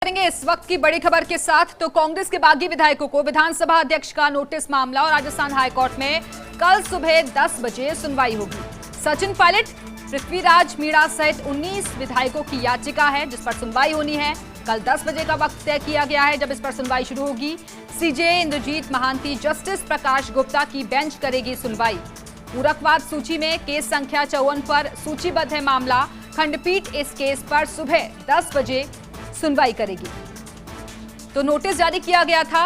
करेंगे इस वक्त की बड़ी खबर के साथ। तो कांग्रेस के बागी विधायकों को विधानसभा अध्यक्ष का नोटिस मामला और राजस्थान हाईकोर्ट में कल सुबह 10 बजे सुनवाई होगी। सचिन पायलट, पृथ्वीराज मीणा सहित 19 विधायकों की याचिका है जिस पर सुनवाई होनी है। कल 10 बजे का वक्त तय किया गया है जब इस पर सुनवाई शुरू होगी। सीजे इंद्रजीत महांती, जस्टिस प्रकाश गुप्ता की बेंच करेगी सुनवाई। पूरकवाद सूची में केस संख्या 54 पर सूचीबद्ध है मामला। खंडपीठ इस केस पर सुबह 10 बजे सुनवाई करेगी। तो नोटिस जारी किया गया था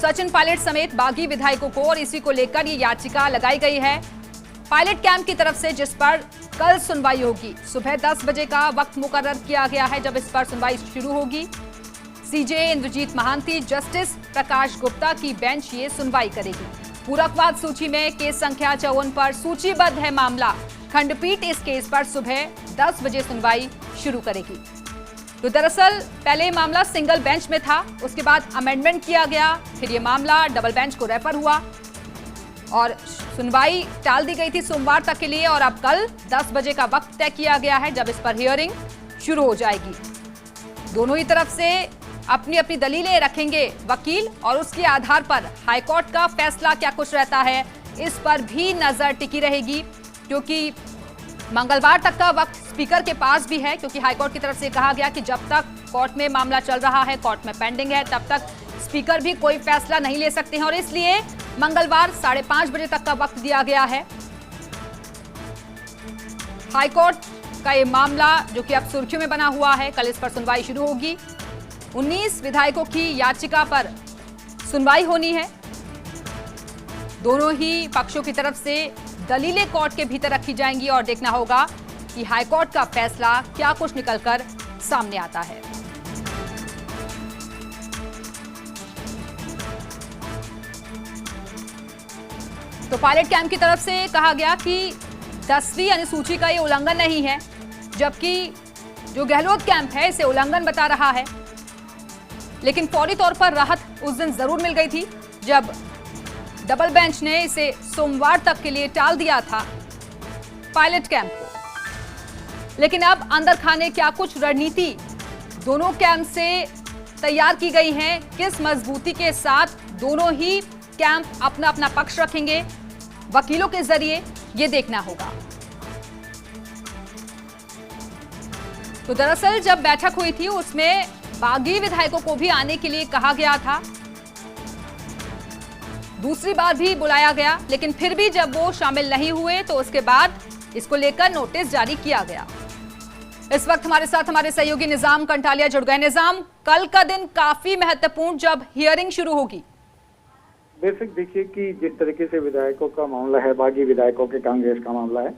सचिन पायलट समेत बागी विधायकों को और इसी को लेकर ये याचिका लगाई गई है पायलट कैंप की तरफ से, जिस पर कल सुनवाई होगी। सुबह 10 बजे का वक्त मुकर्रर किया गया है जब इस पर सुनवाई शुरू होगी। सीजे इंद्रजीत महांती, जस्टिस प्रकाश गुप्ता की बेंच ये सुनवाई करेगी। पूरकवाद सूची में केस संख्या 54 पर सूचीबद्ध है मामला। खंडपीठ इस केस पर सुबह 10 बजे सुनवाई शुरू करेगी। तो दरअसल पहले मामला सिंगल बेंच में था, उसके बाद अमेंडमेंट किया गया, फिर ये मामला डबल बेंच को रेफर हुआ और सुनवाई टाल दी गई थी सोमवार तक के लिए। और अब कल 10 बजे का वक्त तय किया गया है जब इस पर हियरिंग शुरू हो जाएगी। दोनों ही तरफ से अपनी अपनी दलीलें रखेंगे वकील और उसके आधार पर हाईकोर्ट का फैसला क्या कुछ रहता है इस पर भी नजर टिकी रहेगी, क्योंकि मंगलवार तक का वक्त स्पीकर के पास भी है। क्योंकि हाईकोर्ट की तरफ से कहा गया कि जब तक कोर्ट में मामला चल रहा है, कोर्ट में पेंडिंग है, तब तक स्पीकर भी कोई फैसला नहीं ले सकते हैं और इसलिए मंगलवार 5:30 बजे तक का वक्त दिया गया है। हाईकोर्ट का ये मामला जो कि अब सुर्खियों में बना हुआ है, कल इस पर सुनवाई शुरू होगी। 19 विधायकों की याचिका पर सुनवाई होनी है। दोनों ही पक्षों की तरफ से दलीलें कोर्ट के भीतर रखी जाएंगी और देखना होगा कि हाईकोर्ट का फैसला क्या कुछ निकलकर सामने आता है। तो पायलट कैंप की तरफ से कहा गया कि 10वीं अनुसूची का ये उल्लंघन नहीं है, जबकि जो गहलोत कैंप है इसे उल्लंघन बता रहा है। लेकिन फौरी तौर पर राहत उस दिन जरूर मिल गई थी जब डबल बेंच ने इसे सोमवार तक के लिए टाल दिया था पायलट कैंप को। लेकिन अब अंदर खाने क्या कुछ रणनीति दोनों कैंप से तैयार की गई है, किस मजबूती के साथ दोनों ही कैंप अपना अपना पक्ष रखेंगे वकीलों के जरिए, यह देखना होगा। तो दरअसल जब बैठक हुई थी उसमें बागी विधायकों को भी आने के लिए कहा गया था, दूसरी बार भी बुलाया गया, लेकिन फिर भी जब वो शामिल नहीं हुए तो उसके बाद इसको लेकर नोटिस जारी किया गया। इस वक्त हमारे साथ हमारे सहयोगी निजाम कंटालिया जुड़ गए। निजाम, कल का दिन काफी महत्वपूर्ण जब हियरिंग शुरू होगी। बेसिक देखिए कि जिस तरीके से विधायकों का मामला है, बागी विधायकों के कांग्रेस का मामला है,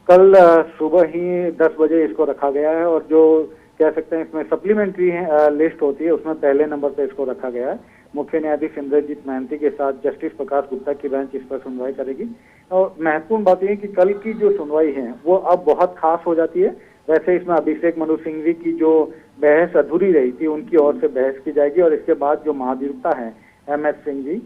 कल सुबह ही 10 बजे इसको रखा गया है और जो कह सकते हैं इसमें सप्लीमेंट्री लिस्ट होती है उसमें पहले नंबर पे इसको रखा गया है। मुख्य न्यायाधीश इंद्रजीत महांती के साथ जस्टिस प्रकाश गुप्ता की बेंच इस पर सुनवाई करेगी। और महत्वपूर्ण बात यह है कि कल की जो सुनवाई है वो अब बहुत खास हो जाती है। वैसे इसमें अभिषेक मनु सिंघवी की जो बहस अधूरी रही थी उनकी ओर से बहस की जाएगी और इसके बाद जो महाधिवक्ता है MS सिंह जी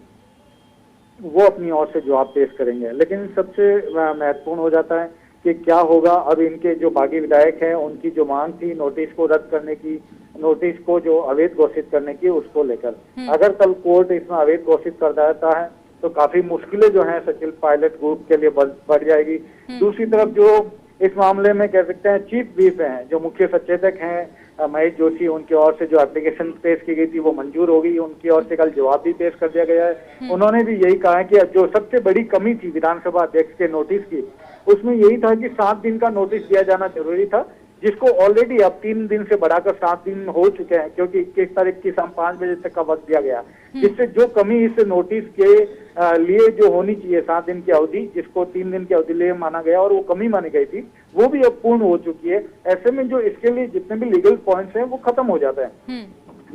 वो अपनी ओर से जवाब पेश करेंगे। लेकिन सबसे महत्वपूर्ण हो जाता है कि क्या होगा अब इनके जो बागी विधायक हैं उनकी जो मांग थी नोटिस को रद्द करने की, नोटिस को जो अवैध घोषित करने की, उसको लेकर अगर कल कोर्ट इसमें अवैध घोषित कर देता है तो काफी मुश्किलें जो हैं सचिन पायलट ग्रुप के लिए बढ़ जाएगी। दूसरी तरफ जो इस मामले में कह सकते हैं चीफ व्हिप हैं, जो मुख्य सचेतक हैं महेश जोशी, उनकी ओर से जो एप्लीकेशन पेश की गई थी वो मंजूर हो गई, उनकी ओर से कल जवाब भी पेश कर दिया गया है। उन्होंने भी यही कहा है कि जो सबसे बड़ी कमी थी विधानसभा अध्यक्ष के नोटिस की उसमें यही था कि 7 दिन का नोटिस दिया जाना जरूरी था, जिसको ऑलरेडी अब 3 दिन से बढ़ाकर 7 दिन हो चुके हैं, क्योंकि 21 तारीख की शाम 5 बजे तक का वक्त दिया गया। जिससे जो कमी इस नोटिस के लिए जो होनी चाहिए 7 दिन की अवधि, जिसको 3 दिन की अवधि लिए माना गया और वो कमी मानी गई थी, वो भी अब पूर्ण हो चुकी है। ऐसे में जो इसके लिए जितने भी लीगल पॉइंट्स हैं वो खत्म हो जाते हैं।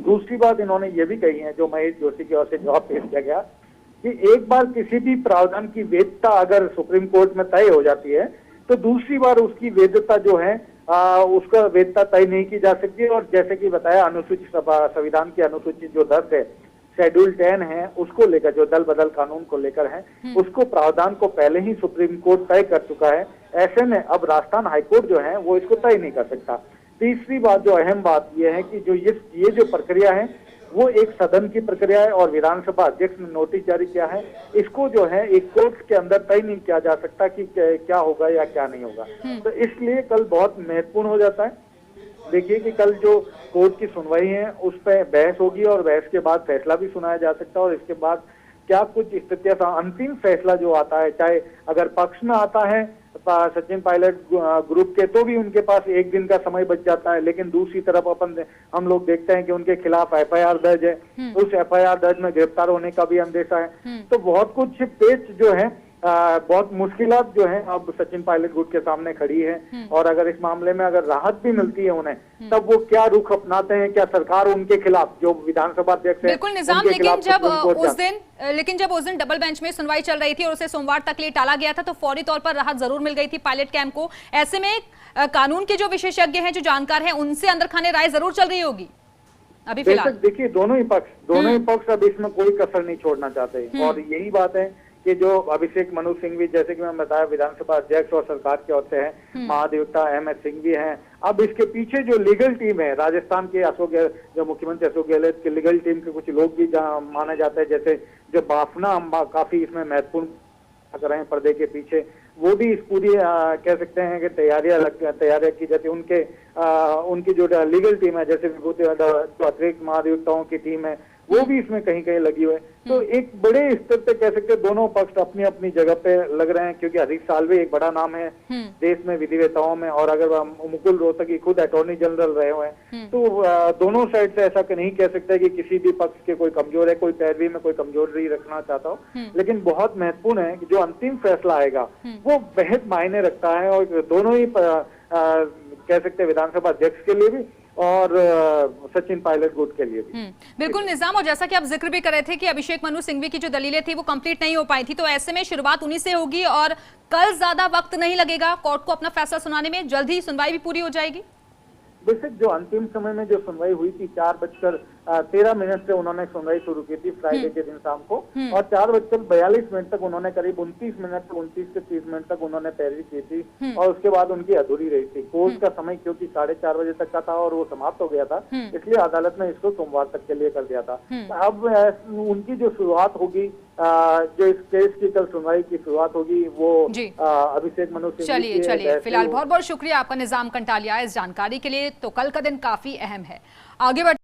दूसरी बात इन्होंने ये भी कही है, जो महेश जोशी की ओर से जवाब पेश किया गया, कि एक बार किसी भी प्रावधान की वैधता अगर सुप्रीम कोर्ट में तय हो जाती है तो दूसरी बार उसकी वैधता जो है उसका वैधता तय नहीं की जा सकती है। और जैसे कि बताया, अनुसूचित संविधान की अनुसूचित जो 10 है, शेड्यूल 10 है, उसको लेकर जो दल बदल कानून को लेकर है, उसको प्रावधान को पहले ही सुप्रीम कोर्ट तय कर चुका है। ऐसे में अब राजस्थान हाईकोर्ट जो है वो इसको तय नहीं कर सकता। तीसरी बात, जो अहम बात यह है कि जो ये जो प्रक्रिया है वो एक सदन की प्रक्रिया है और विधानसभा अध्यक्ष ने नोटिस जारी किया है। इसको जो है एक कोर्ट के अंदर तय नहीं किया जा सकता कि क्या होगा या क्या नहीं होगा। तो इसलिए कल बहुत महत्वपूर्ण हो जाता है। देखिए कि कल जो कोर्ट की सुनवाई है उस पर बहस होगी और बहस के बाद फैसला भी सुनाया जा सकता है और इसके बाद क्या कुछ स्थितियां, अंतिम फैसला जो आता है, चाहे अगर पक्ष में आता है सचिन पायलट ग्रुप के, तो भी उनके पास एक दिन का समय बच जाता है, लेकिन दूसरी तरफ हम लोग देखते हैं कि उनके खिलाफ एफआईआर दर्ज है, उस एफआईआर दर्ज में गिरफ्तार होने का भी अंदेशा है। तो बहुत कुछ पेच जो है, बहुत मुश्किलात जो है अब सचिन पायलट गुट के सामने खड़ी है और अगर इस मामले में अगर राहत भी मिलती है उन्हें, तब वो क्या रुख अपनाते हैं, क्या सरकार उनके खिलाफ, जो विधानसभा अध्यक्ष है बिल्कुल निजाम, लेकिन जब उस दिन डबल बेंच में सुनवाई चल रही थी और उसे सोमवार तक लिए टाला गया था, तो फौरी तौर पर राहत जरूर मिल गई थी पायलट कैंप को। ऐसे में कानून के जो विशेषज्ञ हैं, जो जानकार हैं, उनसे अंदर खाने राय जरूर चल रही होगी अभी फिलहाल। देखिए दोनों ही पक्ष अब इसमें कोई कसर नहीं छोड़ना चाहते और यही बात है कि जो अभिषेक मनु सिंह भी, जैसे कि मैं बताया, विधानसभा अध्यक्ष और सरकार के ओर से है, महाधिवक्ता MS सिंह भी हैं। अब इसके पीछे जो लीगल टीम है, राजस्थान के जो मुख्यमंत्री अशोक गहलोत की लीगल टीम के कुछ लोग भी माने जाते हैं, जैसे जो बाफना अम्बा काफी इसमें महत्वपूर्ण कर रहे हैं पर्दे के पीछे, वो भी इस पूरी कह सकते हैं कि तैयारियां की जाती है। उनकी जो लीगल टीम है, जैसे जो अतिरिक्त महाधिवक्ताओं की टीम है, वो भी इसमें कहीं कहीं लगी हुई है। तो एक बड़े स्तर पे कह सकते हैं दोनों पक्ष अपनी अपनी जगह पे लग रहे हैं, क्योंकि हरीश साल्वे एक बड़ा नाम है देश में विधिवेताओं में, और अगर मुकुल रोहतगी खुद अटॉर्नी जनरल रहे हुए हैं, तो दोनों साइड से ऐसा नहीं कह सकते कि किसी भी पक्ष के कोई कमजोर है, कोई पैरवी में कोई कमजोरी रखना चाहता हो। लेकिन बहुत महत्वपूर्ण है कि जो अंतिम फैसला आएगा वो बेहद मायने रखता है, और दोनों ही कह सकते हैं विधानसभा अध्यक्ष के लिए भी और सचिन पायलट गुट के लिए भी। बिल्कुल निजाम, और जैसा कि आप जिक्र भी कर रहे थे कि अभिषेक मनु सिंघवी की जो दलीलें थी वो कंप्लीट नहीं हो पाई थी, तो ऐसे में शुरुआत उन्हीं से होगी और कल ज्यादा वक्त नहीं लगेगा कोर्ट को अपना फैसला सुनाने में, जल्द ही सुनवाई भी पूरी हो जाएगी। बेसिक जो अंतिम समय में जो सुनवाई हुई थी 4:13 से उन्होंने सुनवाई शुरू की थी फ्राइडे के दिन शाम को, और 4:42 तक उन्होंने करीब 29 से 30 मिनट तक उन्होंने पैरवी की थी और उसके बाद उनकी अधूरी रही थी। कोर्ट का समय क्योंकि 4:30 बजे तक का था और वो समाप्त हो गया था, इसलिए अदालत ने इसको सोमवार तक के लिए कर दिया था। अब उनकी जो शुरुआत होगी, जो इस केस की कल सुनवाई की शुरुआत होगी, वो अभिषेक मनु सिंह। चलिए फिलहाल बहुत बहुत शुक्रिया आपका निजाम कंटालिया इस जानकारी के लिए। तो कल का दिन काफी अहम है। आगे बढ़